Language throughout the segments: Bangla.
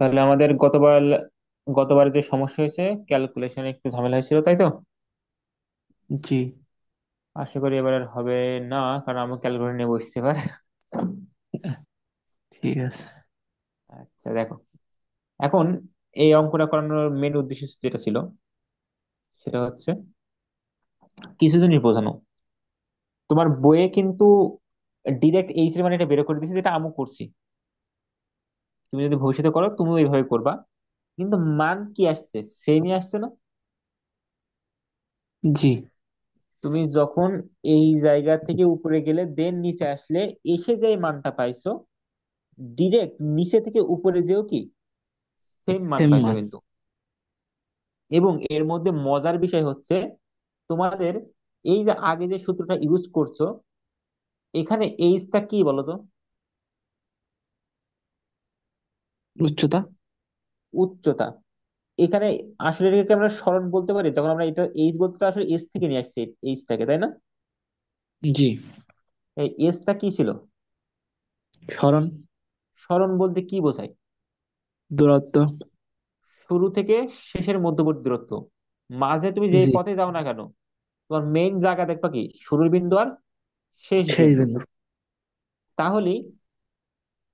তাহলে আমাদের গতবার যে সমস্যা হয়েছে, ক্যালকুলেশনে একটু ঝামেলা হয়েছিল, তাই তো? জি। আশা করি এবার আর হবে না, কারণ আমি ক্যালকুলেটর নিয়ে বসছি এবার। ঠিক আছে। আচ্ছা, দেখো। এখন এই অঙ্কটা করানোর মেন উদ্দেশ্য যেটা ছিল, সেটা হচ্ছে কিছু জিনিস বোঝানো। তোমার বইয়ে কিন্তু ডিরেক্ট এইচ এর মানে এটা বের করে দিয়েছে, যেটা আমি করছি। তুমি যদি ভবিষ্যতে করো, তুমিও এইভাবে করবা। কিন্তু মান কি আসছে? সেমই আসছে না? জি। তুমি যখন এই জায়গা থেকে উপরে গেলে দেন নিচে আসলে, এসে যে মানটা পাইছো, ডিরেক্ট নিচে থেকে উপরে যেও কি সেম মান সেম পাইছো মান। কিন্তু। এবং এর মধ্যে মজার বিষয় হচ্ছে, তোমাদের এই যে আগে যে সূত্রটা ইউজ করছো, এখানে এইচটা কি বলো তো? উচ্চতা। উচ্চতা। এখানে আসলে এটাকে আমরা সরণ বলতে পারি, তখন আমরা এটা এইচ বলতে তো আসলে এস থেকে নিয়ে আসছি, এইচটাকে, তাই না? জি। এই এসটা কি ছিল? সরণ। সরণ বলতে কি বোঝায়? দূরত্ব। শুরু থেকে শেষের মধ্যবর্তী দূরত্ব। মাঝে তুমি যে জি। পথে যাও না কেন, তোমার মেইন জায়গা দেখবা কি শুরুর বিন্দু আর শেষ শেষ বিন্দু। বিন্দু। তাহলে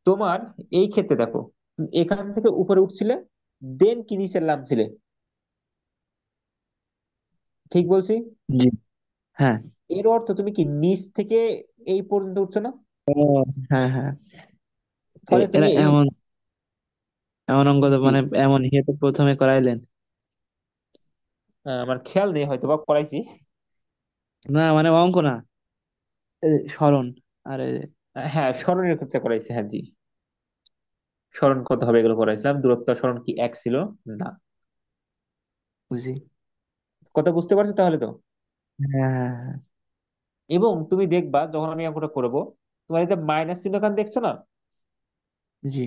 তোমার এই ক্ষেত্রে দেখো, তুমি এখান থেকে উপরে উঠছিলে, দেন কি নিচে নামছিলে। ঠিক বলছি? জি। হ্যাঁ। এর অর্থ তুমি কি নিচ থেকে এই পর্যন্ত উঠছো না? ও, হ্যাঁ হ্যাঁ। ফলে তুমি এরা এই এমন এমন অঙ্ক তো জি, মানে এমন ইয়ে তো প্রথমে করাইলেন। আমার খেয়াল নেই, হয়তো বা করাইছি। না মানে অঙ্ক না, সরণ। আরে। হ্যাঁ, স্মরণের ক্ষেত্রে করাইছি, হ্যাঁ জি। স্মরণ কত হবে এগুলো করাইছিলাম, দূরত্ব আর স্মরণ কি এক ছিল? না। বুঝি। কথা বুঝতে পারছো তাহলে তো? হ্যাঁ হ্যাঁ হ্যাঁ। এবং তুমি দেখবা যখন আমি অঙ্কটা করবো, তোমার এই যে মাইনাস চিহ্ন দেখছো না? জি।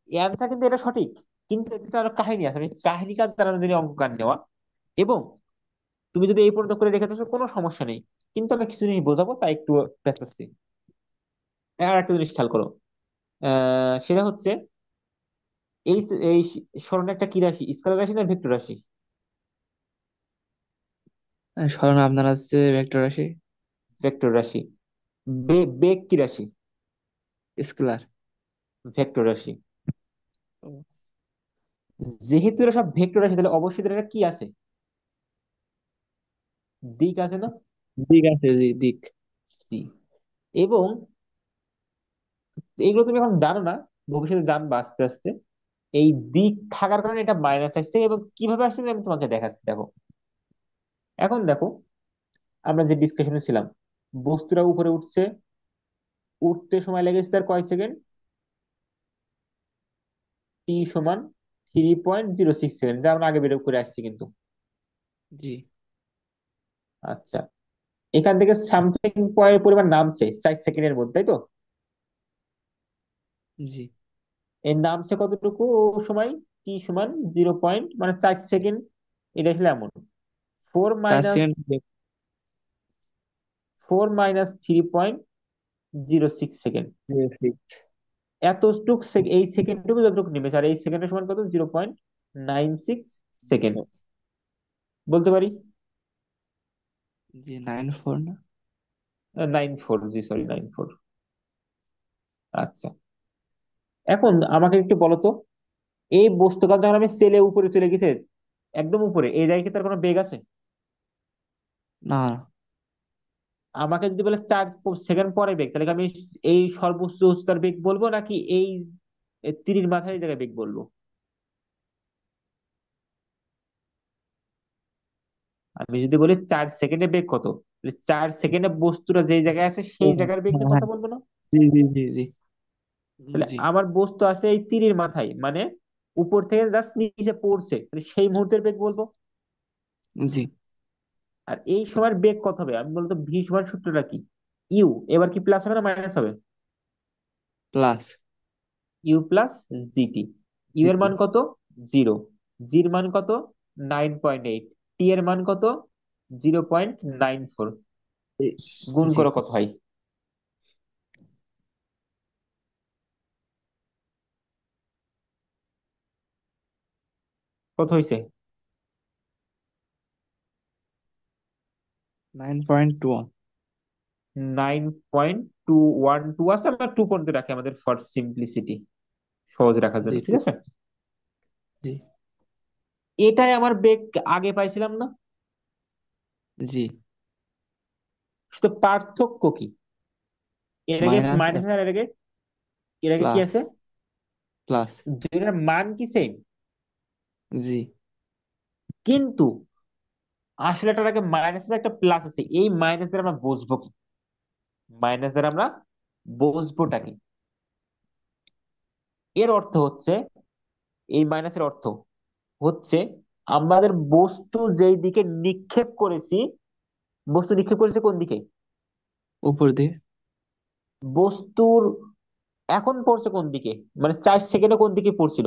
অ্যান্সার কিন্তু এটা সঠিক, কিন্তু এটা আরো কাহিনী আছে, আমি কাহিনীকার দ্বারা যদি অঙ্ক গান নেওয়া। এবং তুমি যদি এই পর্যন্ত করে রেখে থাকো, কোনো সমস্যা নেই। কিন্তু আমি কিছু জিনিস বোঝাবো, তাই একটু ব্যস্ত আছি। আর একটা জিনিস খেয়াল করো। সেটা হচ্ছে, এই এই স্মরণ একটা কি রাশি, স্কেলার রাশি না ভেক্টর রাশি? সরণ আপনার আছে ভেক্টর রাশি। ভেক্টর রাশি। বেগ কি রাশি? স্কেলার। ভেক্টর রাশি। যেহেতু এরা সব ভেক্টর রাশি, তাহলে অবশ্যই এদের একটা কি আছে, দিক আছে না? দিক আছে, জি দিক। জি। এবং এগুলো তুমি এখন জানো না, ভবিষ্যতে জানবা আস্তে আস্তে। এই দিক থাকার কারণে এটা মাইনাস আসছে, এবং কিভাবে আসছে আমি তোমাকে দেখাচ্ছি, দেখো। এখন দেখো, আমরা যে ডিসকাশনে ছিলাম, বস্তুটা উপরে উঠছে, উঠতে সময় লেগেছে তার কয় সেকেন্ড? টি সমান 3.06 সেকেন্ড, যা আমরা আগে বের করে আসছি কিন্তু। জি। আচ্ছা, এখান থেকে সামথিং পরিমাণ নামছে 4 সেকেন্ডের মধ্যে, তাই তো? জি। এর নামছে কতটুকু সময়? টি সমান 0 মানে 4 সেকেন্ড। এটা আসলে এমন, ফোর চার মাইনাস সেকেন্ড 4 - 3.06 সেকেন্ড। এতটুক এই সেকেন্ডটুকু যতটুকু নেমেছে, আর এই সেকেন্ডের সমান কত? 0.96 সেকেন্ড বলতে পারি। জি 9-4 না। 9.4, জি সরি, 9.4। আচ্ছা, এখন আমাকে একটু বলো তো, এই বস্তুটা যখন আমি সেলে উপরে চলে গেছে, একদম উপরে, এই জায়গায় কি তার কোনো বেগ আছে? না। আমাকে যদি বলে 4 সেকেন্ড পরে বেগ, তাহলে কি আমি এই সর্বোচ্চ উচ্চতার বেগ বলবো, নাকি এই তীরের মাথায় এই জায়গায় বেগ বলবো? আমি যদি বলি 4 সেকেন্ডে বেগ কত, তাহলে 4 সেকেন্ডে বস্তুটা যেই জায়গায় আছে ও, সেই জায়গার বেগ হ্যাঁ নিয়ে হ্যাঁ। কথা বলবো না? জি জি জি জি। তাহলে জি। আমার বস্তু আছে এই তীরের মাথায়, মানে উপর থেকে জাস্ট নিচে পড়ছে, তাহলে সেই মুহূর্তের বেগ বলবো। জি। আর এই সময়ের বেগ কত হবে? আমি বলতো ভি সমান সূত্রটা কি? ইউ। এবার কি প্লাস হবে না মাইনাস হবে? Plus. U plus gt. U এর মান কত? 0। জির মান কত? 9.8। টি এর মান কত? 0.94। গুণ জি। করো কত হয়। কত হয়েছে? 9.21। 9.212 আছে, আমরা 2 পর্যন্ত রাখি আমাদের ফর সিম্পলিসিটি, সহজ রাখার জি জন্য, ঠিক ঠিক। আছে। জি। এটাই আমার বেগ আগে পাইছিলাম না? জি। শুধু পার্থক্য কি, এর আগে মাইনাস মাইনাস আর এর আগে, এর আগে কি প্লাস। আছে? প্লাস। দুইটার মান কি সেম, জি। কিন্তু আসলে এটার আগে মাইনাস আছে একটা প্লাস আছে, এই মাইনাস দ্বারা আমরা বুঝবো কি, মাইনাস দ্বারা আমরা বুঝবোটা কি? এর অর্থ হচ্ছে, এই মাইনাসের অর্থ হচ্ছে আমাদের বস্তু যেই দিকে নিক্ষেপ করেছি, বস্তু নিক্ষেপ করেছে কোন দিকে, উপর দিয়ে। বস্তুর এখন পড়ছে কোন দিকে, মানে 4 সেকেন্ডে কোন দিকে পড়ছিল,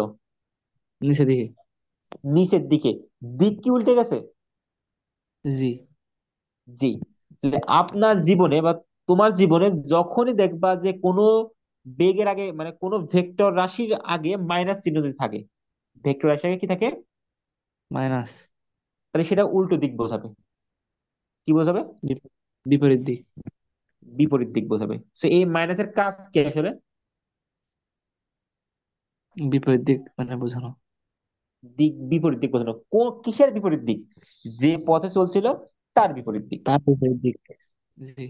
নিচে দিকে। নিচের দিকে। দিক কি উল্টে গেছে? জি। জি। তাহলে আপনার জীবনে বা তোমার জীবনে যখনই দেখবা যে কোনো বেগের আগে, মানে কোনো ভেক্টর রাশির আগে মাইনাস চিহ্ন যদি থাকে, ভেক্টর রাশির আগে কি থাকে, মাইনাস। তাহলে সেটা উল্টো দিক বোঝাবে। কি বোঝাবে? বিপরীত দিক। বিপরীত দিক বোঝাবে। তো এই মাইনাসের কাজ কি আসলে? বিপরীত দিক মানে বোঝানো। দিক, বিপরীত দিক বোঝানো। কিসের বিপরীত দিক? যে পথে চলছিল তার বিপরীত দিক। তার বিপরীত দিক। জি।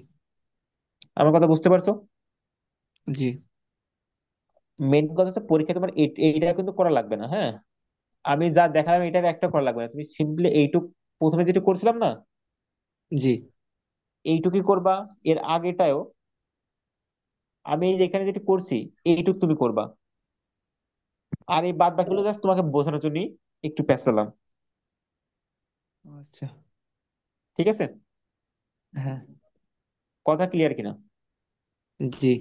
আমার কথা বুঝতে পারছো? জি। মেন কথা হচ্ছে পরীক্ষা তোমার এইটা কিন্তু করা লাগবে না, হ্যাঁ। আমি যা দেখালাম এটার একটা করা লাগবে না, তুমি সিম্পলি এইটুক প্রথমে যেটা করছিলাম না, জি। এইটুকুই করবা। এর আগেটাও আমি এই যে এখানে যেটা করছি, এইটুক তুমি করবা। আর এই বাদ বাকিগুলো জাস্ট তোমাকে বোঝানোর জন্য একটু পেঁচালাম। আচ্ছা। ঠিক আছে? হ্যাঁ। কথা ক্লিয়ার কিনা? জি।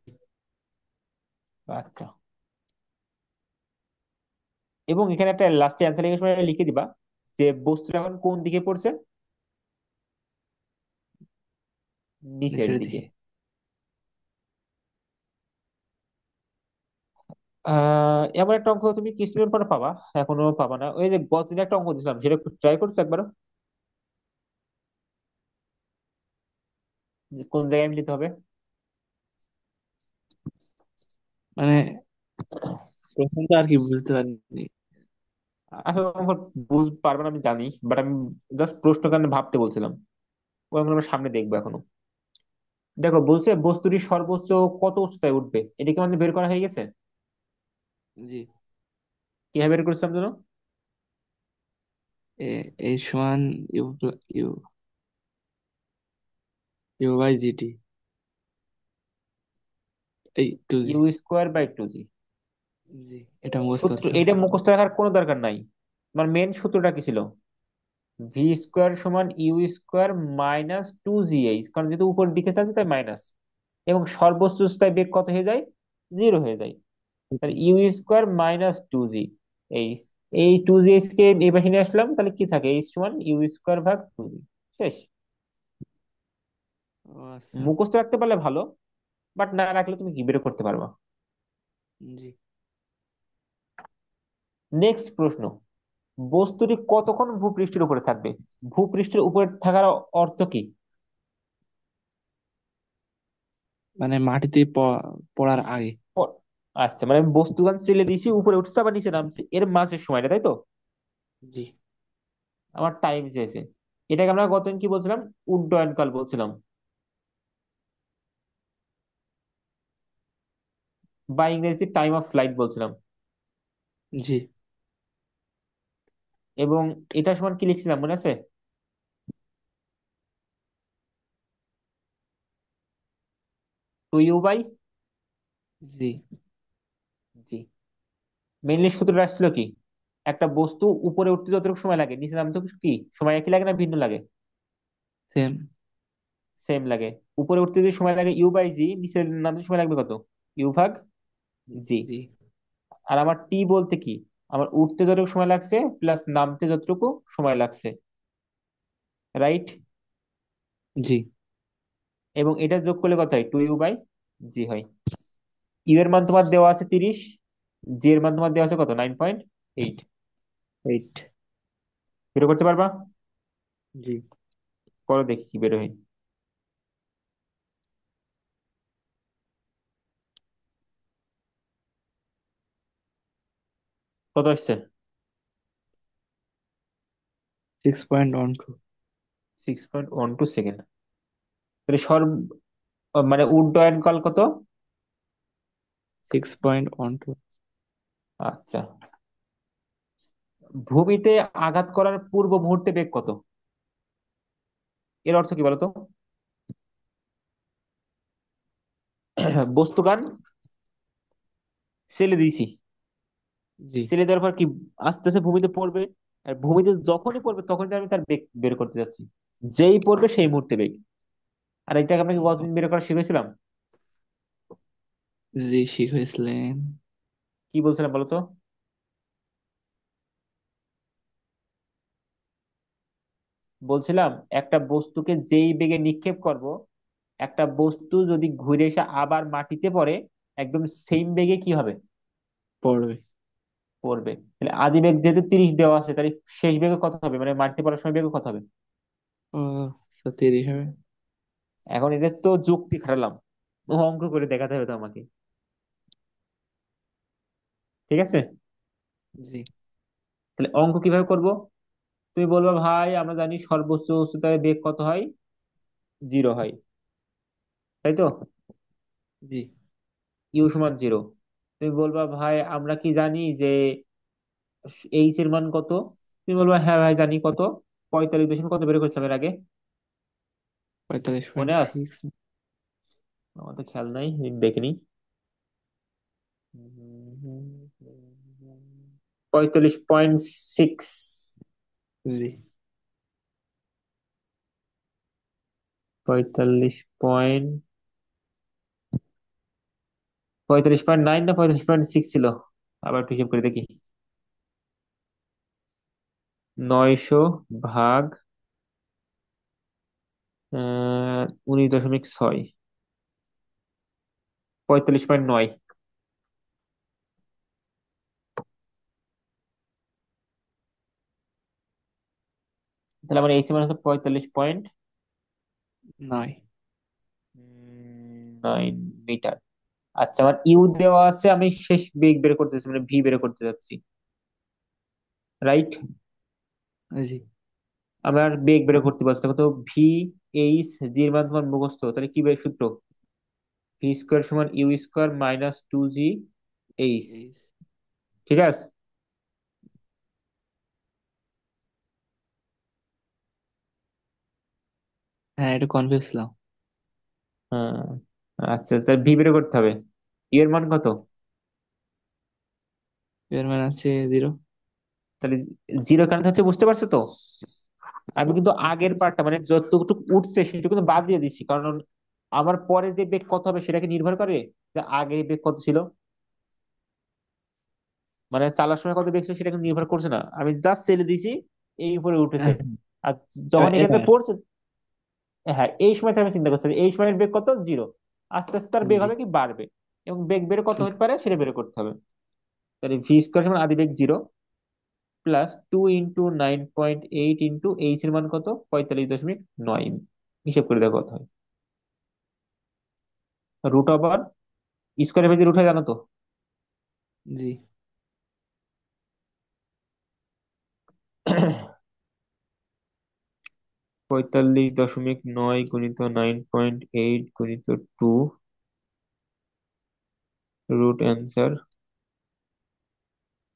আচ্ছা। এবং এখানে একটা লাস্টে অ্যান্সার লিখে সময় লিখে দিবা যে বস্তুটা এখন কোন দিকে পড়ছে, নিচের নিচের দিকে। দিকে। এমন একটা অঙ্ক তুমি কিছুদিন পরে পাবা, এখনো পাবা না। ওই যে গতদিন একটা অঙ্ক দিছিলাম, সেটা ট্রাই করছো একবার? কোন জায়গায় মিলিত হবে? মানে প্রথমটা আর কি বুঝতে পারিনি। আসলে অঙ্ক বুঝতে পারবে না আমি জানি, বাট আমি জাস্ট প্রশ্ন কারণে ভাবতে বলছিলাম। ওই অঙ্কটা আমরা সামনে দেখবো এখনো। দেখো বলছে বস্তুটি সর্বোচ্চ কত উচ্চতায় উঠবে, এটা কি আমাদের বের করা হয়ে গেছে? জি। কিভাবে বের করছিলাম জানো? এ এই সমান u u u by GT. এই টু জি। u²/2g। জি, এটা মুখস্থ সূত্র করতে হবে। এটা মুখস্থ রাখার কোনো দরকার নাই। আমার মেন সূত্রটা কি ছিল? v² = -2gh, কারণ যেহেতু উপরের দিকে থাকছে তাই মাইনাস, এবং সর্বোচ্চ উচ্চতায় বেগ কত হয়ে যায়, 0 হয়ে যায়। তাহলে u² - 2g এইচ, এই 2gh কে এই পাশে নিয়ে আসলাম, তাহলে কি থাকে, h=u²/2g। শেষ। ও আচ্ছা। মুখস্থ রাখতে পারলে ভালো, বাট না রাখলে তুমি কি বের করতে পারবা। জি। নেক্সট প্রশ্ন, বস্তুটি কতক্ষণ ভূপৃষ্ঠের উপরে থাকবে? ভূপৃষ্ঠের উপরে থাকার অর্থ কি? মানে মাটিতে পড়ার আগে। প- আচ্ছা, মানে আমি বস্তুগান ছেলে দিয়েছি, উপরে উঠছে আবার নিচে নামছে, এর মাঝের সময়টা, তাই তো? জি। আমার টাইম চেয়েছে। এটাকে আমরা গতদিন কি বলছিলাম, উড্ডয়নকাল বলছিলাম, বা ইংরেজিতে টাইম অফ ফ্লাইট বলছিলাম। জি। এবং এটা সমান কি লিখছিলাম মনে আছে? 2u/, জি। জি। মেইনলি সূত্রটা আসছিল কি, একটা বস্তু উপরে উঠতে যতটুকু সময় লাগে নিচে নামতে কি সময় একই লাগে না ভিন্ন লাগে? সেম। সেম লাগে। উপরে উঠতে যদি সময় লাগে u/g, নিচে নামতে সময় লাগবে কত, u/g। জি। আর আমার টি বলতে কি, আমার উঠতে যতটুকু সময় লাগছে প্লাস নামতে যতটুকু সময় লাগছে, রাইট? জি। এবং এটা যোগ করলে কত হয়, 2u/g হয়। ইউ এর মান তোমার দেওয়া আছে 30, জি এর মান তোমার দেওয়া আছে কত, 9.8। 8। বের করতে পারবা? জি। করো দেখি কি বের হয়। কত আসছে? 6.12। 6.12 সেকেন্ড। তাহলে মানে উড্ডয়ন কাল কত? 6.12। আচ্ছা, ভূমিতে আঘাত করার পূর্ব মুহূর্তে বেগ কত? এর অর্থ কি বলতো? বস্তুগান ছেলে দিয়েছি, জি। ছেলে দেওয়ার পর কি আস্তে আস্তে ভূমিতে পড়বে, আর ভূমিতে যখনই পড়বে তখনই আমি তার বেগ বের করতে যাচ্ছি। যেই পড়বে সেই মুহূর্তে বেগ। আর এটাকে আপনাকে ও, কতদিন বের করা শিখেছিলাম? জি শিখেছিলেন। কি বলছিলাম বলতো? বলছিলাম একটা বস্তুকে যেই বেগে নিক্ষেপ করব, একটা বস্তু যদি ঘুরে এসে আবার মাটিতে পড়ে, একদম সেম বেগে কি হবে? পড়বে। পড়বে। তাহলে আদি বেগ যেহেতু 30 দেওয়া আছে, তাহলে শেষ বেগে কত হবে, মানে মাটিতে পড়ার সময় বেগে কত হবে? ও, 30 হবে। এখন এটা তো যুক্তি খাটালাম, অঙ্ক করে দেখাতে হবে তো আমাকে। ঠিক আছে, জি। তাহলে অঙ্ক কিভাবে করব? তুমি বলবা ভাই আমরা জানি সর্বোচ্চ উচ্চতায় বেগ কত হয়, 0 হয়, তাই তো? জি। ইউ সমান 0। তুমি বলবা ভাই আমরা কি জানি যে এইচ এর মান কত? তুমি বলবা হ্যাঁ ভাই জানি, কত? 45 কত বের করছিলাম এর আগে, পঁয়তাল্লিশ পয়েন্ট মনে আছে? সিক্স আমার তো খেয়াল নাই, দেখিনি। 45.6। জি। 45.9 না 45.6 ছিল? আবার একটু হিসেব করে দেখি। 900 ভাগ 19.6, 45.9। তাহলে আমার এই সমান হচ্ছে 9। 45.9 মিটার। আচ্ছা, আমার ইউ দেওয়া আছে, আমি শেষ বেগ বের করতে চাচ্ছি, মানে ভি বের করতে যাচ্ছি, রাইট? জি। আমার বেগ বের করতে পারছি, তখন তো ভি এইচ জি এর মান তোমার মুখস্থ, তাহলে কি বের সূত্র? ভি স্কোয়ার সমান u square minus 2 g h. এই। ঠিক আছে। হ্যাঁ, একটু কনফিউজ ছিলাম। হ্যাঁ, আচ্ছা, তাহলে ভি বের করতে হবে। ইউ এর মান কত? এর মানে আছে 0। তাহলে 0 কেন থাকছে বুঝতে পারছো তো? আমি কিন্তু আগের পার্টটা মানে যতটুকু উঠছে সেটা কিন্তু বাদ দিয়ে দিচ্ছি, কারণ আমার পরে যে বেগ কত হবে সেটাকে নির্ভর করে যে আগে বেগ কত ছিল। মানে চালার সময় কত বেগ ছিল সেটা কিন্তু নির্ভর করছে না, আমি জাস্ট ছেড়ে দিছি, এই উপরে উঠেছে। আর যখন এখানে এবার। পড়ছে, হ্যাঁ এই সময় থেকে আমি চিন্তা করছি এই সময়ের বেগ কত, 0। আস্তে আস্তে তার বেগ জি। হবে কি, বাড়বে। এবং বেগ বের কত ওকে। হতে পারে সেটা বের করতে হবে। তাহলে ভি স্কোয়ার সমান আদি বেগ 0 প্লাস 2 × 9.8 এইচ এর মান কত? 45.9। হিসেব করে দেখো কত হয়। রুট ওভার স্কোয়ার ভেজে রুট হয় জানো তো? জি। 45.9 গুণিত 9.8 গুণিত 2, রুট অ্যান্সার।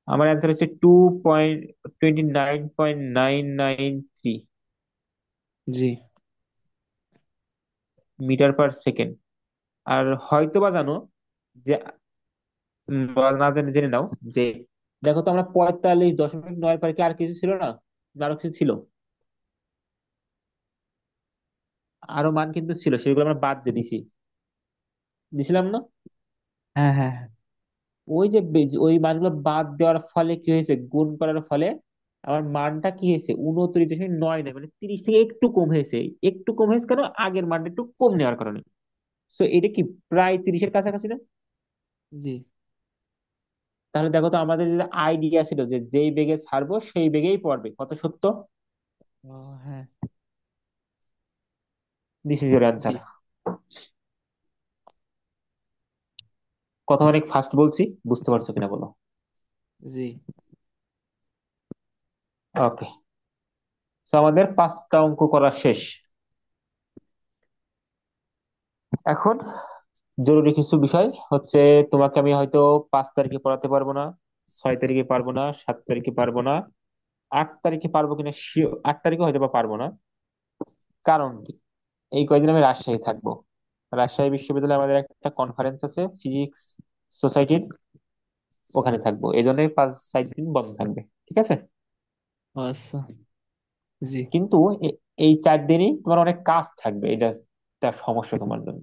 আমার অ্যান্সার হচ্ছে 2.29.993 জি। Metre per second. আর হয়তো বা জানো যে বা না জানে জেনে নাও যে দেখো তো আমরা 45.9 পরে কি আর কিছু ছিল না? না আরো কিছু ছিল? আরো মান কিন্তু ছিল, সেগুলো আমরা বাদ দিয়ে দিছি, দিছিলাম না? হ্যাঁ, হ্যাঁ, হ্যাঁ। ওই যে ওই মানগুলো বাদ দেওয়ার ফলে কি হয়েছে, গুণ করার ফলে আমার মানটা কি হয়েছে 29.9 নয়, মানে 30 থেকে একটু কম হয়েছে। একটু কম হয়েছে কেন? আগের মানটা একটু কম নেওয়ার কারণে। তো এটা কি প্রায় 30-এর কাছাকাছি না? জি। তাহলে দেখো তো, আমাদের যে আইডিয়া ছিল যে যেই বেগে ছাড়বো সেই বেগেই পড়বে, কত সত্য? ও হ্যাঁ। This is your answer. ঠিক। কথা অনেক ফাস্ট বলছি, বুঝতে পারছো কিনা বলো? জি। ওকে, তো আমাদের 5টা অঙ্ক করা শেষ। এখন জরুরি কিছু বিষয় হচ্ছে, তোমাকে আমি হয়তো 5 তারিখে পড়াতে পারবো না, 6 তারিখে পারবো না, 7 তারিখে পারবো না, 8 তারিখে পারবো কিনা শিওর, 8 তারিখে হয়তো বা পারবো না। কারণ কি? এই কয়দিন আমি রাজশাহী থাকবো। রাজশাহী বিশ্ববিদ্যালয়ে আমাদের একটা কনফারেন্স আছে ফিজিক্স সোসাইটির, ওখানে থাকবো, এই জন্য 5-6 দিন বন্ধ থাকবে। ঠিক আছে? ও আচ্ছা। জি। কিন্তু এ- এই 4 দিনই তোমার অনেক কাজ থাকবে, এটা একটা সমস্যা তোমার জন্য।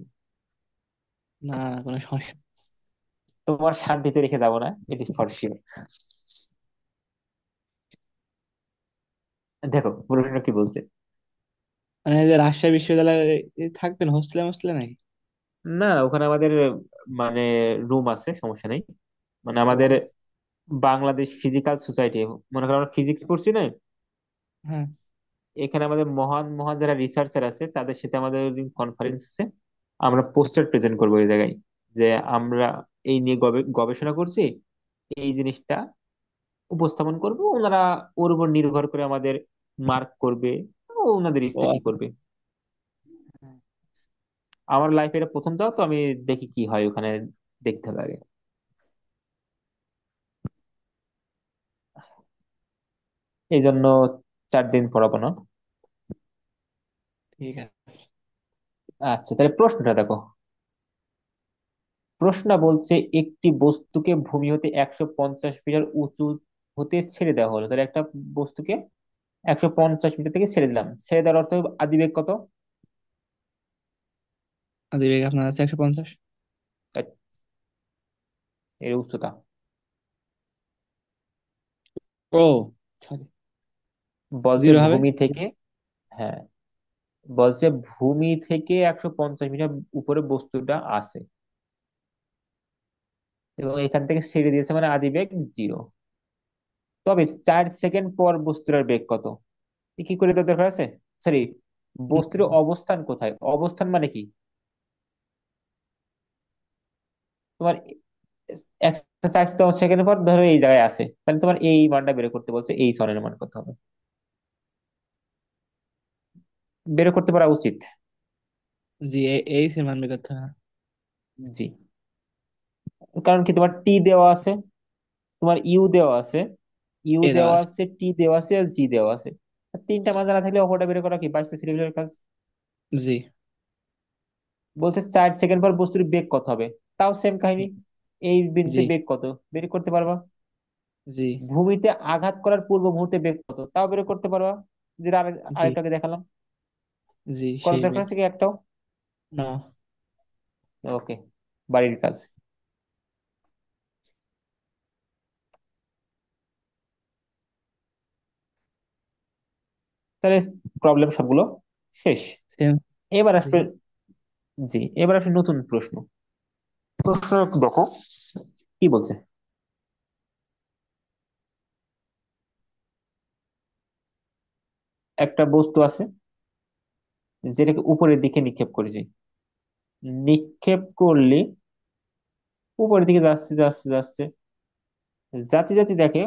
না না, কোনো সমস্যা। তোমার শান্তিতে রেখে যাবো না, এটি ফর শিওর। দেখো প্রশ্ন কি বলছে। মানে এই যে রাজশাহী বিশ্ববিদ্যালয়ে থাকবেন হোস্টেলে মোস্টেলে নাকি? না, ওখানে আমাদের মানে রুম আছে, সমস্যা নেই। মানে আমাদের ও। বাংলাদেশ ফিজিক্যাল সোসাইটি, মনে করো আমরা ফিজিক্স পড়ছি না, হ্যাঁ। এখানে আমাদের মহান মহান যারা রিসার্চার আছে তাদের সাথে আমাদের কনফারেন্স আছে। আমরা পোস্টার প্রেজেন্ট করবো এই জায়গায়, যে আমরা এই নিয়ে গবেষণা করছি, এই জিনিসটা উপস্থাপন করব, ওনারা ওর উপর নির্ভর করে আমাদের মার্ক করবে, ও ওনাদের ও ইচ্ছা কি আচ্ছা। করবে। আমার লাইফে এটা প্রথম যাও তো, আমি দেখি কি হয় ওখানে, দেখতে লাগে। এই জন্য 4 দিন পড়াবো না। ঠিক আছে। আচ্ছা, তাহলে প্রশ্নটা দেখো। প্রশ্ন বলছে একটি বস্তুকে ভূমি হতে 150 মিটার উঁচু হতে ছেড়ে দেওয়া হলো, তাহলে একটা বস্তুকে 150 মিটার থেকে ছেড়ে দিলাম, ছেড়ে দেওয়ার অর্থ আদিবেগ কত? আদিবেগ আপনার আছে 150। তা- এর উচ্চতা। ও সরি। বলছে 0 হবে। ভূমি থেকে, হ্যাঁ, বলছে ভূমি থেকে 150 মিটার উপরে বস্তুটা আছে, এবং এখান থেকে ছেড়ে দিয়েছে মানে আদিবেগ 0। তবে 4 সেকেন্ড পর বস্তুটার বেগ কত? এ কি করে তো দরকার আছে? সরি, বস্তুর অবস্থান কোথায়? অবস্থান মানে কি? তোমার একটা 4 সেকেন্ড পর ধরো এই জায়গায় আছে, তাহলে তোমার এই মানটা বের করতে বলছে, এই সরের মান কত হবে, বের করতে পারা উচিত। জি, এই সে মান বের করতে হবে না। জি, কারণ কি, তোমার টি দেওয়া আছে, তোমার ইউ দেওয়া আছে, ইউ এ দেওয়া দেওয়া আছে। আছে, টি দেওয়া আছে, আর জি দেওয়া আছে। আর তিনটা মান জানা থাকলে অপরটা বের করা কি 22 সেন্টিমিটার কাজ। জি। বলছে 4 সেকেন্ড পর বস্তুর বেগ কত হবে, তাও সেম কাহিনী। এই বিন্দুতে জি। বেগ কত বের করতে পারবা। জি। ভূমিতে আঘাত করার পূর্ব মুহূর্তে বেগ কত, তাও বের করতে পারবা, যেটা জি। আরেকটাকে দেখালাম। জি করার সেই দরকার বেগ। আছে কি একটাও? না। ওকে, বাড়ির কাজ। তাহলে প্রবলেম সবগুলো শেষ। সেম। এবার জি। আসবে, জি, এবার আসবে নতুন প্রশ্ন। প্রশ্ন দেখো কি বলছে। একটা বস্তু আছে যেটাকে উপরের দিকে নিক্ষেপ করেছি, নিক্ষেপ করলে উপরের দিকে যাচ্ছে যাচ্ছে যাচ্ছে, জাতি জাতি দেখে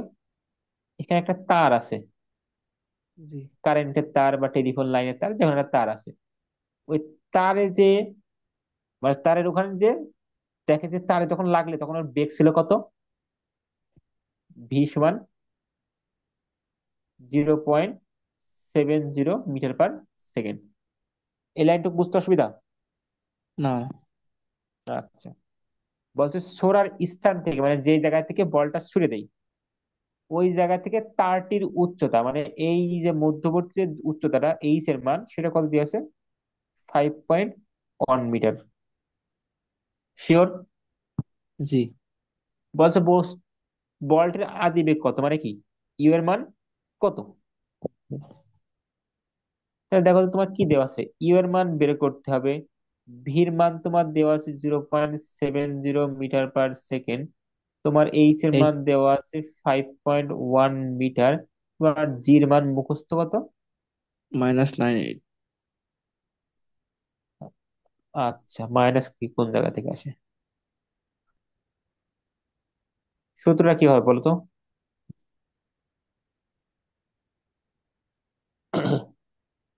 এখানে একটা তার আছে, জি। কারেন্টের তার বা টেলিফোন লাইনের তার, যেখানে একটা তার আছে। ওই তারে যে, মানে তারের ওখানে যে দেখে যে তারে যখন লাগলে তখন ওর বেগ ছিল কত? v = 0.70 metre per second. এই লাইনটুকু বুঝতে অসুবিধা? না। আচ্ছা, বলছে ছোড়ার স্থান থেকে, মানে যে জায়গা থেকে বলটা ছুড়ে দেই, ওই জায়গা থেকে তারটির উচ্চতা, মানে এই যে মধ্যবর্তী যে উচ্চতাটা এইচ এর মান, সেটা কত দিয়েছে? 5.1 মিটার। শিওর? জি। বলছে বলটির আদি বেগ কত, মানে কি ইউ এর মান কত? তাহলে দেখো তো তোমার কি দেওয়া আছে, ইউ এর মান বের করতে হবে। ভির মান তোমার দেওয়া আছে 0.70 মিটার পার সেকেন্ড। তোমার এইচ এর এই মান দেওয়া আছে 5.1 মিটার। তোমার জির মান মুখস্থ কত? -9.8। আচ্ছা, মাইনাস কি কোন জায়গা থেকে আসে? সূত্রটা কি হবে বলো তো?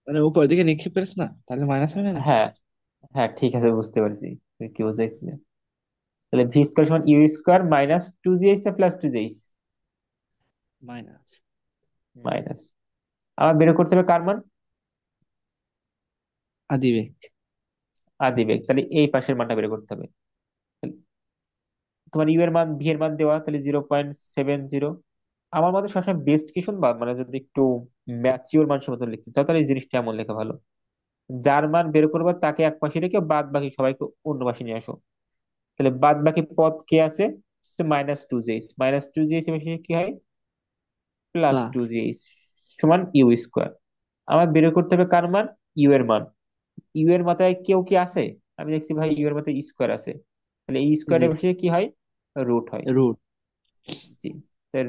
মানে উপর দিকে নিক্ষেপ করিস না, তাহলে মাইনাস হবে না নাকি? হ্যাঁ, হ্যাঁ, ঠিক আছে, বুঝতে পারছি তুমি কি বোঝাইছিলে। তাহলে ভি স্কোয়ার সমান ইউ স্কোয়ার মাইনাস 2gh না প্লাস 2gh? মাইনাস। মাইনাস। আমার বের করতে হবে কার মান? আদিবেগ। আদি বেগ, তাহলে এই পাশের মানটা বের করতে হবে। তোমার ইউ এর মান, ভি এর মান দেওয়া, তাহলে 0.70। আমার মতে সবসময় বেস্ট কি শুনবা, মানে যদি একটু ম্যাচিওর মান মতো লিখতে চাও তাহলে এই জিনিসটা এমন লেখা ভালো। যার মান বের করবো তাকে এক পাশে রেখে বাদ বাকি সবাইকে অন্য পাশে নিয়ে আসো। তাহলে বাদ বাকি পদ কে আছে? -2gh। -2gh এর পাশে কি হয়? Plus two plus. জিএইচ সমান ইউ স্কোয়ার। আমার বের করতে হবে কার মান? ইউ এর মান। ইউ এর মাথায় কেউ কি আছে? আমি দেখছি ভাই ইউ এর মাথায় স্কোয়ার আছে। তাহলে এই জি। স্কোয়ারের পাশে কি হয়? রুট হয়। রুট। জি।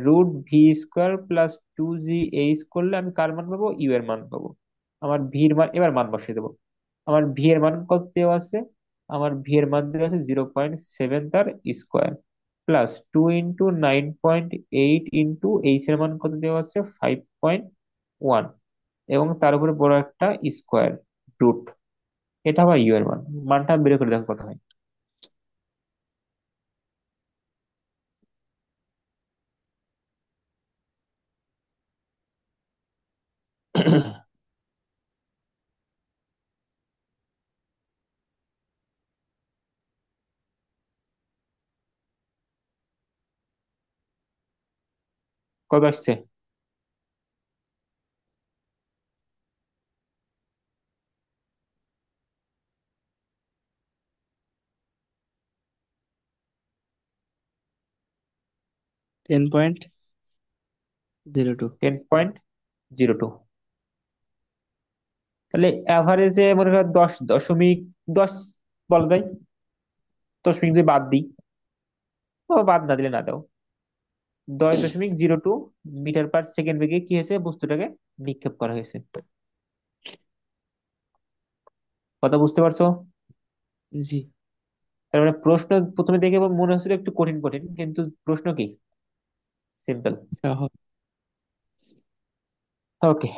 Root V square plus 2gh করলে আমি কার মান পাবো? ইউ এর মান পাবো। আমার ভি এর মান এবার মান বসিয়ে দেবো। আমার ভি এর মান কত দেওয়া আছে? আমার ভি এর মান দেওয়া আছে 0.7 তার স্কোয়ার, প্লাস 2 × 9.8 ইন্টু এইচ এর মান কত দেওয়া আছে? 5.1, এবং তার উপরে বড় একটা স্কোয়ার রুট। এটা আবার ইউ এর মান। মানটা বের করে দেখো কত হয়। কত আসছে? 10.02। 10.02। তাহলে অ্যাভারেজে মনে করো 10.10 বলা যায়। 10 মিনিট যদি বাদ দিই, ও বাদ না দিলে না দাও, 10.02 মিটার পার সেকেন্ড বেগে কি হয়েছে? বস্তুটাকে নিক্ষেপ করা হয়েছে। কথা বুঝতে পারছো? জি। তার মানে প্রশ্ন প্রথমে দেখে মনে হচ্ছিল একটু কঠিন কঠিন, কিন্তু প্রশ্ন কি সিম্পল। সহজ। ওকে,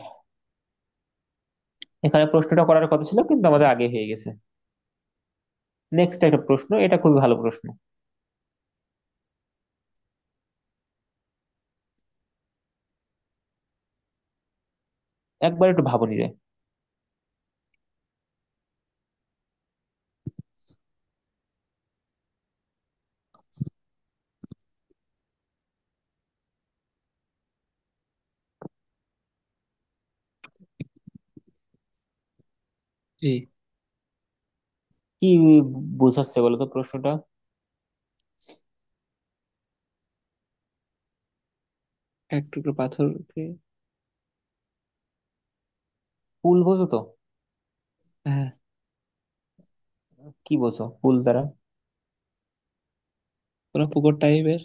এখানে প্রশ্নটা করার কথা ছিল কিন্তু আমাদের আগে হয়ে গেছে। নেক্সট একটা প্রশ্ন, এটা খুবই ভালো প্রশ্ন। একবার একটু ভাবনি যায়। জি। কি বোঝাচ্ছে বলো তো প্রশ্নটা? এক টুকরো পাথরকে। পুল বোঝো তো? হ্যাঁ। কি বোঝো পুল দ্বারা? পুরো পুকুর টাইপের।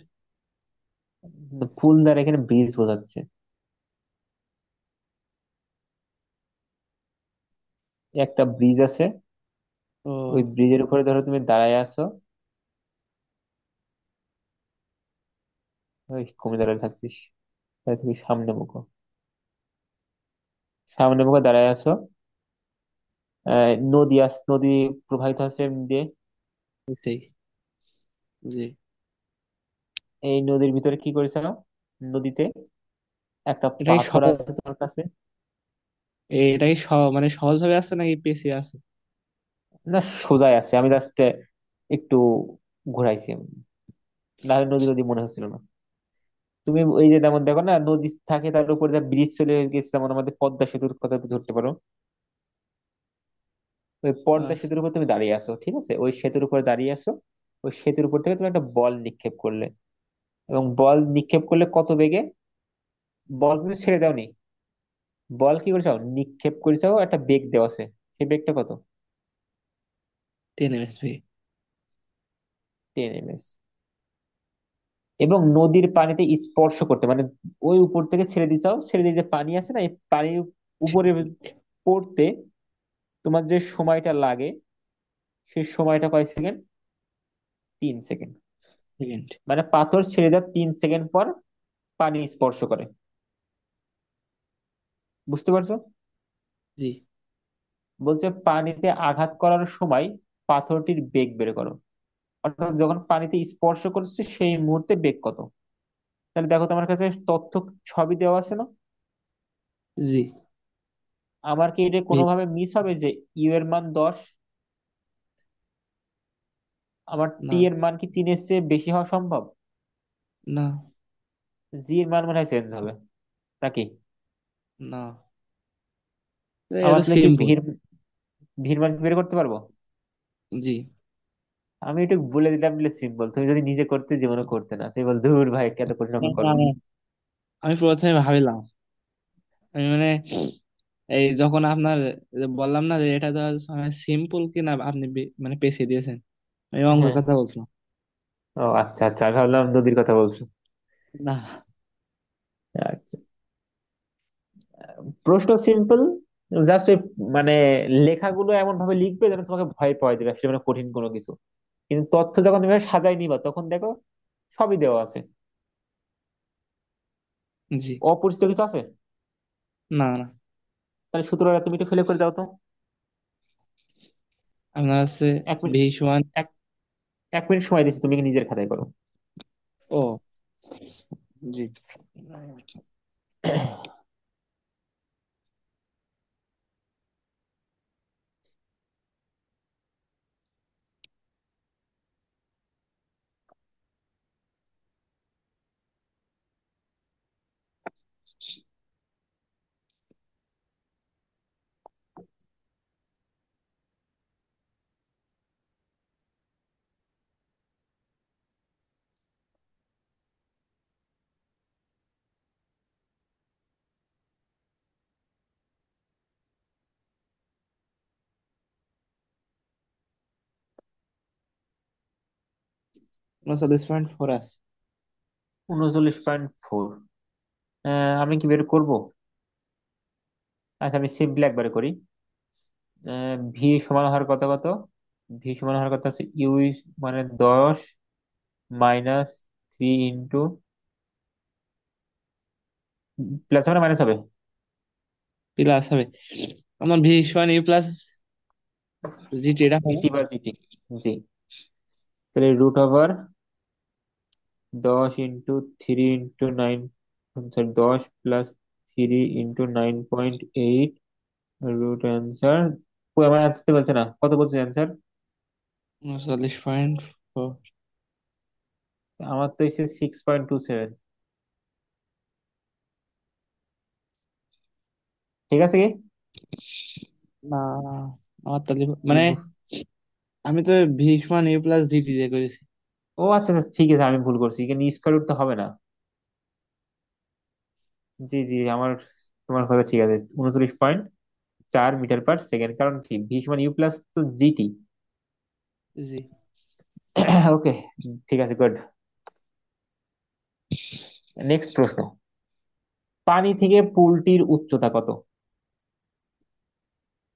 পুল দ্বারা এখানে ব্রিজ বোঝাচ্ছে। একটা ব্রিজ আছে, ওই ও। ব্রিজের উপরে ধরো তুমি দাঁড়ায় আছো। ওই কমে দাঁড়ায় থাকছিস, তাহলে তুমি সামনে মুখো, সামনে মুখে দাঁড়ায় আছো। নদী প্রবাহিত হচ্ছে এমনি দিয়ে। সেই। জি। এই নদীর ভিতরে কি করেছো? নদীতে একটা এটাই পাথর সহজ। আছে তোমার কাছে। এটাই মানে সহজ ভাবে আছে নাকি পেঁচিয়ে আছে? না, সোজাই আছে, আমি জাস্ট একটু ঘুরাইছি আমি। না হলে নদী নদী মনে হচ্ছিল না। তুমি ওই যে যেমন দেখো না, নদী থাকে তার উপরে ব্রিজ চলে গেছে, যেমন আমাদের পদ্মা সেতুর কথা ধরতে পারো। ওই পদ্মা আচ্ছা। সেতুর উপর তুমি দাঁড়িয়ে আছো, ঠিক আছে, ওই সেতুর উপর দাঁড়িয়ে আছো। ওই সেতুর উপর থেকে তুমি একটা বল নিক্ষেপ করলে, এবং বল নিক্ষেপ করলে কত বেগে? বল কিন্তু ছেড়ে দাওনি, বল কি করেছো? নিক্ষেপ করেছো, একটা বেগ দেওয়া আছে। সেই বেগটা কত? 10 MSV। 10 ms। এবং নদীর পানিতে স্পর্শ করতে, মানে ওই উপর থেকে ছেড়ে দিছাও, ছেড়ে দিয়ে যে পানি আছে না, এই পানির উপরে পড়তে তোমার যে সময়টা লাগে, সেই সময়টা কয় সেকেন্ড? 3 সেকেন্ড। সেকেন্ড। মানে পাথর ছেড়ে দেওয়ার 3 সেকেন্ড পর পানি স্পর্শ করে। বুঝতে পারছো? জি। বলছে পানিতে আঘাত করার সময় পাথরটির বেগ বের করো। অর্থাৎ যখন পানিতে স্পর্শ করছে সেই মুহূর্তে বেগ কত। তাহলে দেখো তোমার কাছে তথ্য সবই দেওয়া আছে না? জি। আমার কি এটা ভি- কোনোভাবে মিস হবে যে ইউ এর মান 10, আমার টি না। এর মান কি 3-এর চেয়ে বেশি হওয়া সম্ভব? না। জি এর মান মনে হয় চেঞ্জ হবে নাকি? না, আমার এটা আসলে কি সিম্পল। ভিড় মান কি বের করতে পারবো? জি। আমি একটু বলে দিলাম বলে সিম্পল, তুমি যদি নিজে করতে জীবনে করতে না, তুমি বল ধুর ভাই এত কঠিন না, অঙ্ক না, করো। না, আমি প্রথমে ভাবিলাম, আমি মানে এই যখন আপনার যে বললাম না যে এটা তো সিম্পল কিনা, আপনি মানে পেছিয়ে দিয়েছেন, আমি অঙ্কের হ্যাঁ। কথা বলছিলাম। ও আচ্ছা আচ্ছা, আমি ভাবলাম নদীর কথা বলছো। না। আচ্ছা, প্রশ্ন সিম্পল, জাস্ট মানে লেখাগুলো এমন ভাবে লিখবে যেন তোমাকে ভয় পাওয়াই দেবে, আসলে মানে কঠিন কোনো কিছু। কিন্তু তথ্য যখন তুমি সাজাই নিবা তখন দেখো সবই দেওয়া আছে। জি। অপরিচিত কিছু আছে? না, না, তাহলে সূত্রটা তুমি একটু ফেলে করে দাও তো। আপনার আছে 1 মিনিট, ভি সমান। এক 1 মিনিট সময় দিচ্ছি, তুমি কি নিজের খাতায় করো। ও, জি। 39.4 আছে। 39.4? আমি কি বের করব? আচ্ছা আমি সিম্পলি একবারে করি। ভি সমান হওয়ার কত কত? ভি সমান হওয়ার কথা আছে ইউ, মানে 10 - 3 ইন্টু, প্লাস মানে মাইনাস হবে? প্লাস হবে, আমার ভি সমান ইউ প্লাস জিটি, এটা হবে। ইটি বা জিটি। জি। তাহলে √ওভার 10 × 3 × 9, সরি 10 + 3 × 9.8, রুট অ্যান্সার। আমার আসতে বলছে না, কত বলছে অ্যান্সার? 39.4। আমার তো এসে 6.27। ঠিক আছে কি? না, আমার তাহলে মানে আমি তো ভি সমান ইউ প্লাস জিটি দিয়ে করেছি। ও আচ্ছা আচ্ছা, ঠিক আছে, আমি ভুল করছি, এখানে স্কোয়ার রুট তো হবে না। জি জি, আমার, তোমার কথা ঠিক আছে, 39.4 মিটার পার সেকেন্ড, কারণ কি ভি সমান ইউ প্লাস তো জিটি। জি। ওকে, ঠিক আছে, গুড। নেক্সট প্রশ্ন, পানি থেকে পুলটির উচ্চতা কত?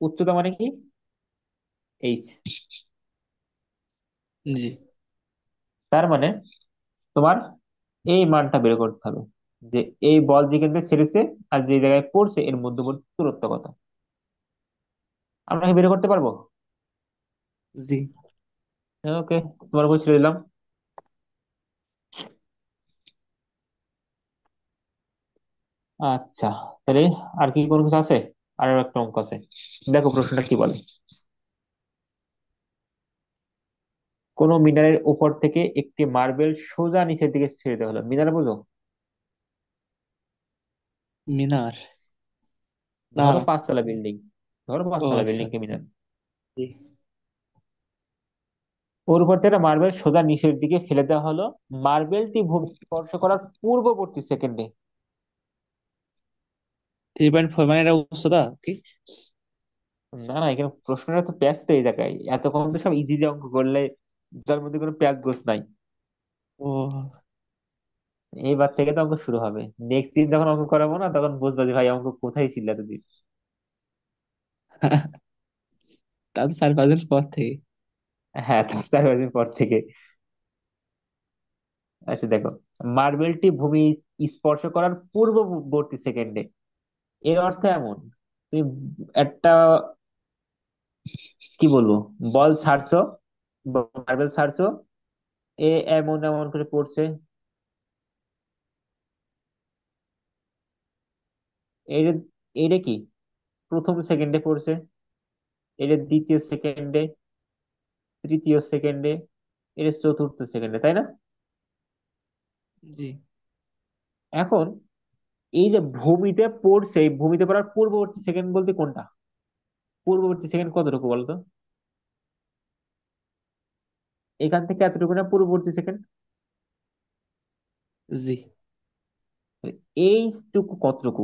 উচ্চতা মানে কি? এইচ। জি। তার মানে তোমার এই মানটা বের করতে হবে, যে এই বল যেখান থেকে ছেড়েছে আর যে জায়গায় পড়ছে এর মধ্যবর্তী দূরত্ব কত। আমরা কি বের করতে পারবো? জি। ওকে, তোমার উপর ছেড়ে দিলাম। আচ্ছা, তাহলে আর কি কোনো কিছু আছে? আর একটা অঙ্ক আছে, দেখো প্রশ্নটা কি বলে। কোন মিনারের উপর থেকে একটি মার্বেল সোজা নিচের দিকে ছেড়ে দেওয়া হলো, মিনার বুঝো? মিনার। না, ধরো না। 5 তলা বিল্ডিং, ধরো ও 5 তলা আচ্ছা। বিল্ডিং কে মিনার। জি। ওর উপর থেকে মার্বেল সোজা নিচের দিকে ফেলে দেওয়া হলো, মার্বেলটি ভূমি স্পর্শ করার পূর্ববর্তী সেকেন্ডে। 3.4 মানে এটা উচ্চতা কি? না না, এখানে প্রশ্নটা তো প্যাচ তো এই জায়গায়, এতক্ষণ তো সব ইজি যে অঙ্ক করলে যার মধ্যে কোনো প্যাচ গোছ নাই। ও, এইবার থেকে তো অঙ্ক শুরু হবে। নেক্সট দিন যখন অঙ্ক করাবো না, তখন বুঝবা যে ভাই অঙ্ক কোথায় ছিল এতদিন। তা তো 4-5 দিন পর থেকে। হ্যাঁ, তার 4 দিন পর থেকে। আচ্ছা দেখো, মার্বেলটি ভূমি স্পর্শ করার পূর্ববর্তী সেকেন্ডে, এর অর্থ এমন, তুমি একটা, কি বলবো, বল ছাড়ছো, মার্বেল ছাড়ছো, এ এমন এমন করে পড়ছে, এটা এটা কি প্রথম সেকেন্ডে পড়ছে, এটা দ্বিতীয় সেকেন্ডে, তৃতীয় সেকেন্ডে, এটা চতুর্থ সেকেন্ডে, তাই না? জি। এখন এই যে ভূমিতে পড়ছে, এই ভূমিতে পড়ার পূর্ববর্তী সেকেন্ড বলতে কোনটা? পূর্ববর্তী সেকেন্ড কতটুকু বলতো? এখান থেকে এতটুকু না পূর্ববর্তী সেকেন্ড? জি। এইটুকু কতটুকু?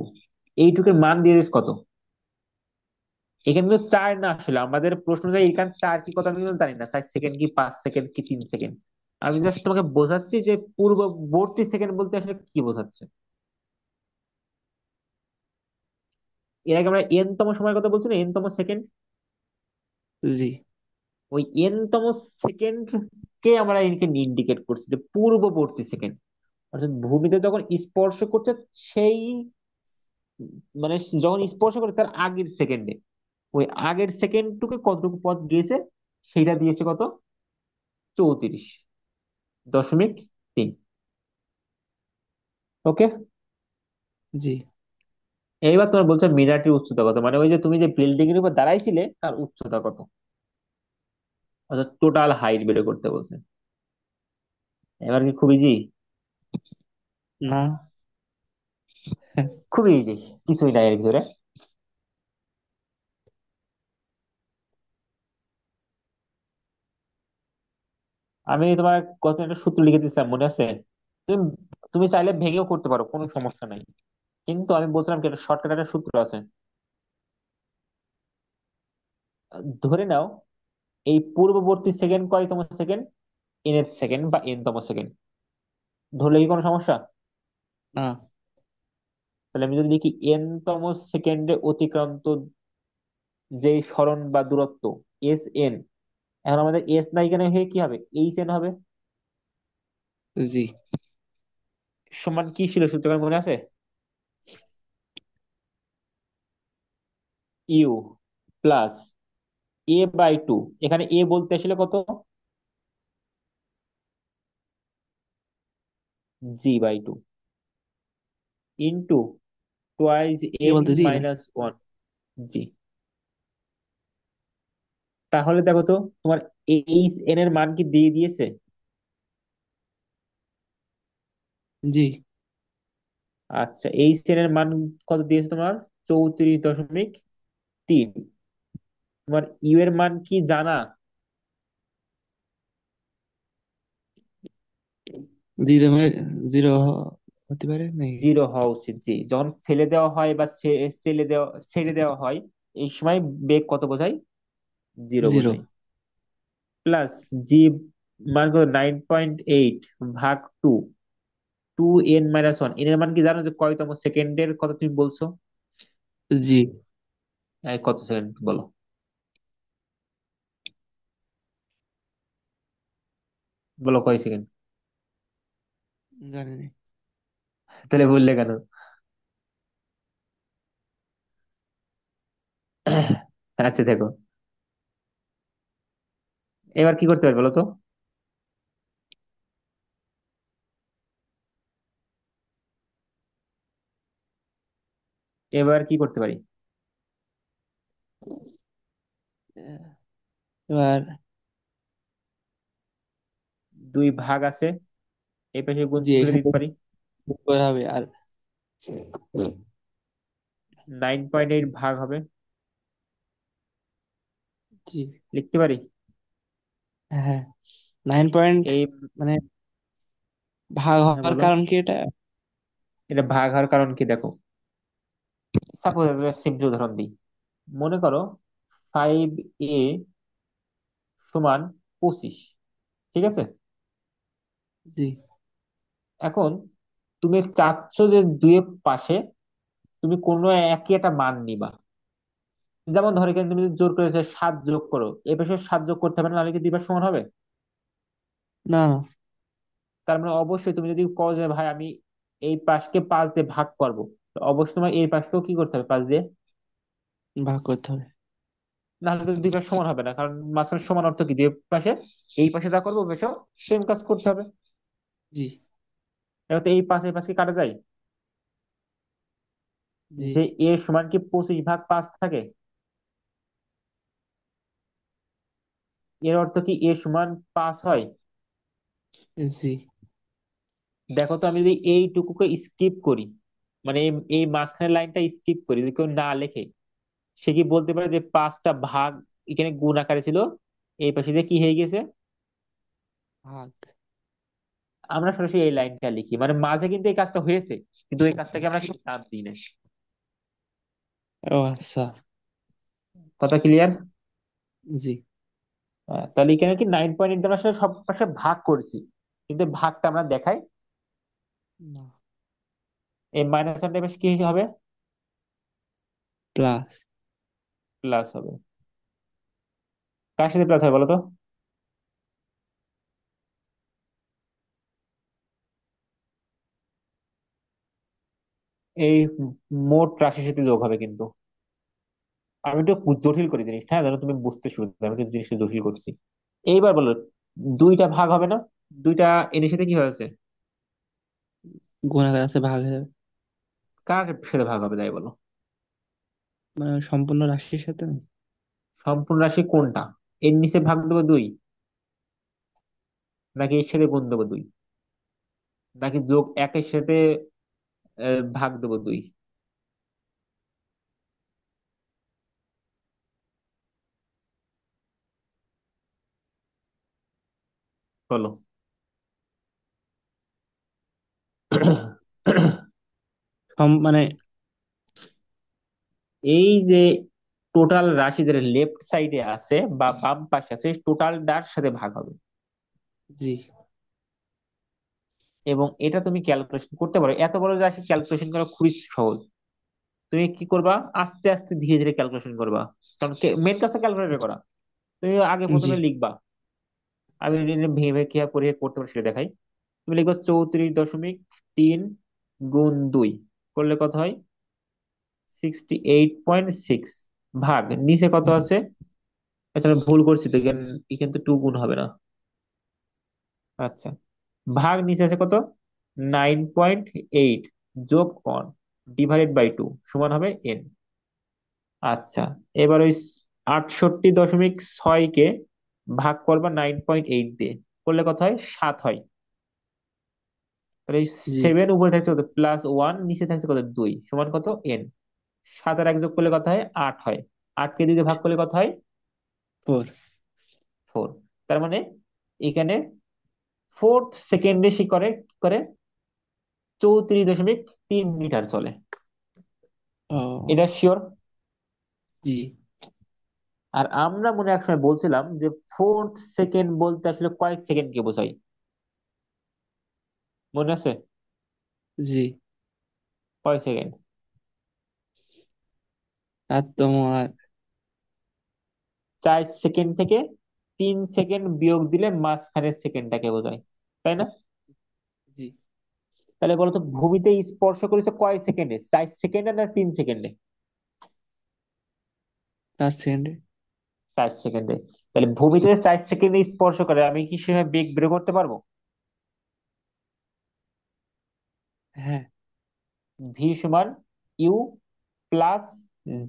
এইটুকুর মান দিয়ে দিস কত? এখানে কিন্তু চার না, আসলে আমাদের প্রশ্ন যে এখানে চার কি কত আমি কিন্তু জানি না, 4 সেকেন্ড কি 5 সেকেন্ড কি 3 সেকেন্ড। আমি জাস্ট তোমাকে বোঝাচ্ছি যে পূর্ববর্তী সেকেন্ড বলতে আসলে কি বোঝাচ্ছে। এর আগে আমরা এন তম সময়ের কথা বলছি না, এন তম সেকেন্ড। জি। ওই এন তম সেকেন্ড কে আমরা এনকে ইন্ডিকেট করছি যে পূর্ববর্তী সেকেন্ড। অর্থাৎ ভূমিতে যখন স্পর্শ করছে, সেই মানে যখন স্পর্শ করে তার আগের সেকেন্ডে, ওই আগের সেকেন্ডটুকু কতটুকু পথ গিয়েছে, সেটা দিয়েছে কত? 34.3। ওকে। জি। এইবার তোমার বলছো মিনারটির উচ্চতা কত, মানে ওই যে তুমি যে বিল্ডিং এর উপর দাঁড়াইছিলে তার উচ্চতা কত, অর্থাৎ টোটাল হাইট বের করতে বলছে। এবার কি খুব ইজি? না। খুব ইজি, কিছুই নাই এর ভিতরে। আমি তোমার কত একটা সূত্র লিখে দিচ্ছিলাম, মনে আছে? তুমি তুমি চাইলে ভেঙেও করতে পারো, কোনো সমস্যা নাই। কিন্তু আমি বলছিলাম কি, একটা শর্টকাট একটা সূত্র আছে। ধরে নাও এই পূর্ববর্তী সেকেন্ড কয়তম সেকেন্ড, এনএথ সেকেন্ড বা এন তম সেকেন্ড। ধরলে কি কোনো সমস্যা? না। তাহলে আমি যদি লিখি এন তম সেকেন্ডে অতিক্রান্ত যেই সরণ বা দূরত্ব, এস এন, এখন আমাদের এস নাই কেন, হয়ে কি হবে, এইচ এন হবে। জি। সমান কি ছিল সূত্রটা মনে আছে? ইউ প্লাস a/2, এখানে এ বলতে আসলে কত, g/2 ইন্টু টোয়াইজ কি এন বলতেছি না? মাইনাস ওয়ান জি। তাহলে দেখো তো, তোমার এইচ এন এর মান কি দিয়ে দিয়েছে? জি। আচ্ছা, এইচ এন এর মান কত দিয়েছে তোমার? 34.3। তোমার ইউ এর মান কি জানা? 0 মানে 0 হতে পারে নাকি? 0 হওয়া উচিত, জি। যখন ফেলে দেওয়া হয় বা ছেড়ে দেওয়া হয়, এই সময় বেগ কত বোঝায়? 0 0। বোঝায়। প্লাস জি মান কত, 9.8 ভাগ 2, 2n-1, এন এর মান কি জানো যে কয়তম সেকেন্ডের কথা তুমি বলছো? জি। কত সেকেন্ড বলো, বলো কয় সেকেন্ড? জানি না। তাহলে বললে কেন? আচ্ছা দেখো, এবার কি করতে পারবে বলো তো? এবার কি করতে পারি? এবার। দুই ভাগ আছে, এই পাশে গুণ জি, করে এখানে দিতে পারি। করে হবে আর। 9.8 ভাগ হবে, জি। লিখতে পারি। হ্যাঁ। 9 পয়েন্ট, এই, মানে ভাগ হ্যাঁ হওয়ার বলো। কারণ কি এটা? এটা ভাগ হওয়ার কারণ কি দেখো, সাপোজ সিম্পল উদাহরণ দিই। মনে করো 5a সমান 25, ঠিক আছে? জি। এখন তুমি চাচ্ছ যে দুইয়ের পাশে তুমি কোনো একই একটা মান নিবা। যেমন ধরো এখানে তুমি যদি জোর করেছে 7 যোগ করো, এ পাশে 7 যোগ করতে হবে না, নাহলে কি দুই পাশ সমান হবে? না না, তার মানে অবশ্যই তুমি যদি কও যে ভাই আমি এই পাশকে 5 দিয়ে ভাগ করবো, তো অবশ্যই তোমার এই পাশকেও কি করতে হবে, 5 দিয়ে। ভাগ করতে হবে। নাহলে তো দুই পাশ সমান হবে না, কারণ মাঝখানে সমান অর্থ কি, দুই পাশে এই পাশে যা করবো ওই পাশেও সেম কাজ করতে হবে। জি। এবার তো এই পাশ কি কাটা যায়? জি। যে এ সমান কি 25 ভাগ 5 থাকে? এর অর্থ কি এ সমান 5 হয়? জি। দেখো তো আমি যদি এইটুকুকে স্কিপ করি, মানে এই মাঝখানের লাইনটা স্কিপ করি, যদি কেউ না লেখে, সে কি বলতে পারে যে 5টা ভাগ এখানে গুণ আকারে ছিল, এই পাশে দিয়ে কি হয়ে গেছে? ভাগ। আমরা সরাসরি এই লাইনটা লিখি, মানে মাঝে কিন্তু এই কাজটা হয়েছে, কিন্তু এই কাজটাকে আমরা কিন্তু নাম দিই না। ও আচ্ছা। কথা ক্লিয়ার? জি। তাহলে এখানে কি 9.8 দ্বারা আসলে সব পাশে ভাগ করছি, কিন্তু ভাগটা আমরা দেখাই। না। এই মাইনাস ওয়ানটা বেশ কি হবে? প্লাস। প্লাস হবে। কার সাথে প্লাস হবে বলো তো? এই মোট রাশির সাথে যোগ হবে কিন্তু। আমি একটু জটিল করি জিনিসটা, হ্যাঁ, যেন তুমি বুঝতে সুবিধা হয়। আমি কিন্তু জিনিসটা জটিল করছি। এইবার বলো, দুইটা ভাগ হবে না? দুইটা এর সাথে কি হয়েছে? গুণাকার আছে, ভাগ হয়ে যাবে। কার সাথে ভাগ হবে তাই বলো? মানে সম্পূর্ণ রাশির সাথে না? সম্পূর্ণ রাশি কোনটা? এর নিচে ভাগ দেবো 2, নাকি এর সাথে গুণ দেবো 2, নাকি যোগ একের সাথে ভাগ দেবো 2? বলো। মানে এই যে টোটাল রাশি যেটা লেফট সাইডে আছে বা বাম পাশে আছে, টোটালটার সাথে ভাগ হবে। জি। এবং এটা তুমি ক্যালকুলেশন করতে পারো, এত বড় রাশি ক্যালকুলেশন করা খুবই সহজ। তুমি কি করবা, আস্তে আস্তে ধীরে ধীরে ক্যালকুলেশন করবা, কারণ মেন কাজটা ক্যালকুলেটর করা। তুমি আগে জি। প্রথমে লিখবা, আমি ভেঙে ভেঙে কি পরিহার করতে পারি সেটা দেখাই। তুমি লিখবা 34.3 গুণ 2 করলে কত হয়? 68.6 ভাগ নিচে কত জি। আছে? আচ্ছা আমি ভুল করছি তো, এখানে এখানে তো 2 গুণ হবে না। আচ্ছা, ভাগ নিচে আছে কত? 9.8 যোগ 1 ডিভাইডেড বাই 2 সমান হবে n। আচ্ছা, এবার ওই 68.6 কে ভাগ করবা 9.8 দিয়ে, করলে কত হয়? 7 হয়। তাহলে জি। 7 উপরে থাকছে কত, +1, নিচে থাকছে কত, 2, সমান কত, n। 7 আর 1 যোগ করলে কত হয়? 8 হয়। 8কে 2 দিয়ে ভাগ করলে কত হয়? ফোর। 4। তার মানে এখানে ফোর্থ সেকেন্ডে সে করে কি করে, 34.3 মিটার চলে। এটা ও। শিওর? জি। আর আমরা মনে হয় একসময় বলছিলাম যে ফোর্থ সেকেন্ড বলতে আসলে কয়েক সেকেন্ডকে বোঝায়, মনে আছে? জি। কয় সেকেন্ড? আর তোমার। 4 সেকেন্ড থেকে 3 সেকেন্ড বিয়োগ দিলে মাঝখানের সেকেন্ডটাকে বোঝায়, তাই না? জি। তাহলে বলতো ভূমিতে স্পর্শ করেছে কয় সেকেন্ডে, 4 সেকেন্ডে না 3 সেকেন্ডে? 4 সেকেন্ডে। 4 সেকেন্ডে। তাহলে ভূমিতে 4 সেকেন্ডে স্পর্শ করে, আমি কি সেভাবে বেগ বের করতে পারবো? হ্যাঁ। ভি সমান ইউ প্লাস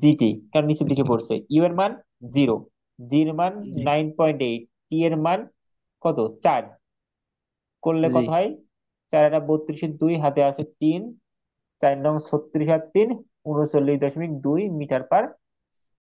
জিটি, কারণ নিচের দিকে পড়ছে, ইউ এর মান 0, জি এর মান জি। 9.8, টি এর মান কত, 4, করলে জি। কত হয়? 4 আর 32, 2 হাতে আছে 3, 4 নং 36 আর 3 39.2 মিটার পার